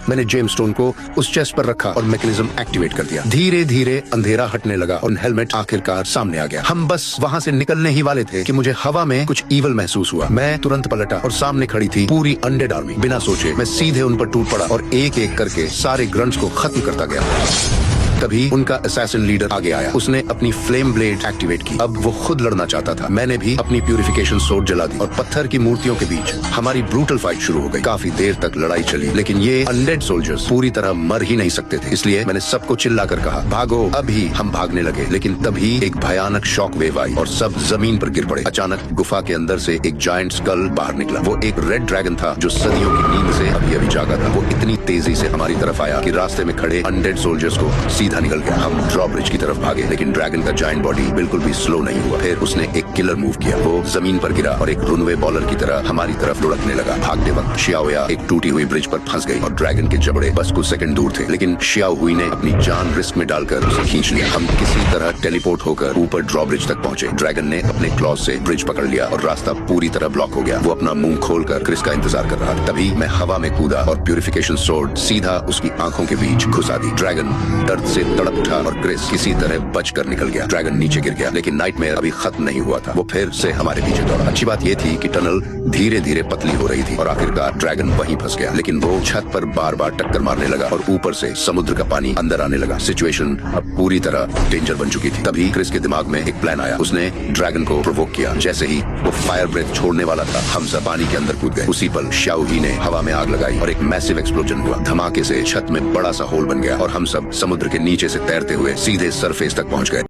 मैंने James stone को उस चेस्ट पर रखा और मैकेनिज्म एक्टिवेट कर दिया। धीरे धीरे अंधेरा हटने लगा और हेलमेट आखिरकार सामने आ गया। हम बस वहाँ से निकलने ही वाले थे कि मुझे हवा में कुछ ईवल महसूस हुआ। मैं तुरंत पलटा और सामने खड़ी थी पूरी अनडेड आर्मी। बिना सोचे मैं सीधे उन पर टूट पड़ा और एक एक करके सारे ग्रंट्स को खत्म करता गया। तभी उनका असैसिन लीडर आगे आया। उसने अपनी फ्लेम ब्लेड एक्टिवेट की। अब वो खुद लड़ना चाहता था। मैंने भी अपनी प्यूरिफिकेशन सोर्ड जला दी और पत्थर की मूर्तियों के बीच हमारी ब्रूटल फाइट शुरू हो गई। काफी देर तक लड़ाई चली, लेकिन ये अनडेड सोल्जर्स पूरी तरह मर ही नहीं सकते थे। इसलिए मैंने सबको चिल्लाकर कहा, भागो। अभी हम भागने लगे, लेकिन तभी एक भयानक शॉक वेव आई और सब जमीन पर गिर पड़े। अचानक गुफा के अंदर से एक जायंट स्कल बाहर निकला। वो एक रेड ड्रैगन था जो सदियों की नींद से अभी अभी जागा था। वो इतनी तेजी से हमारी तरफ आया कि रास्ते में खड़े अनडेड सोल्जर्स को सीधा निकल गया। हम ड्रॉब्रिज की तरफ भागे, लेकिन ड्रैगन का जायंट बॉडी बिल्कुल भी स्लो नहीं हुआ। फिर उसने एक किलर मूव किया। वो जमीन पर गिरा और एक रुनवे बॉलर की तरह हमारी तरफ लुढ़कने लगा। भागते वक्त शियाओया एक टूटी हुई ब्रिज पर फंस गई और ड्रैगन के जबड़े बस कुछ सेकंड दूर थे, लेकिन शियाओ हुई ने अपनी जान रिस्क में डालकर उसे खींच लिया। हम किसी तरह टेलीपोर्ट होकर ऊपर ड्रॉब्रिज तक पहुंचे। ड्रैगन ने अपने क्लॉज से ब्रिज पकड़ लिया और रास्ता पूरी तरह ब्लॉक हो गया। वो अपना मुंह खोलकर क्रिस का इंतजार कर रहा था। तभी मैं हवा में कूदा और प्यूरिफिकेशन सोर्ड सीधा उसकी आंखों के बीच घुसा दी। ड्रैगन दर्द से तड़प उठा और क्रिस किसी तरह बचकर निकल गया। ड्रैगन नीचे गिर गया, लेकिन नाइटमेयर अभी खत्म नहीं हुआ था। वो फिर से हमारे पीछे दौड़ा। अच्छी बात ये थी कि टनल धीरे धीरे पतली हो रही थी और आखिरकार ड्रैगन वहीं फंस गया। लेकिन वो छत पर बार बार टक्कर मारने लगा और ऊपर से समुद्र का पानी अंदर आने लगा। सिचुएशन अब पूरी तरह डेंजर बन चुकी थी। तभी क्रिस के दिमाग में एक प्लान आया। उसने ड्रैगन को प्रोवोक किया। जैसे ही वो फायर ब्रेथ छोड़ने वाला था, हम सब पानी के अंदर कूद गए। उसी पल शाओ ही ने हवा में आग लगाई और एक मैसिव एक्सप्लोजन हुआ। धमाके से छत में बड़ा सा होल बन गया और हम सब समुद्र के नीचे से तैरते हुए सीधे सरफेस तक पहुंच गए।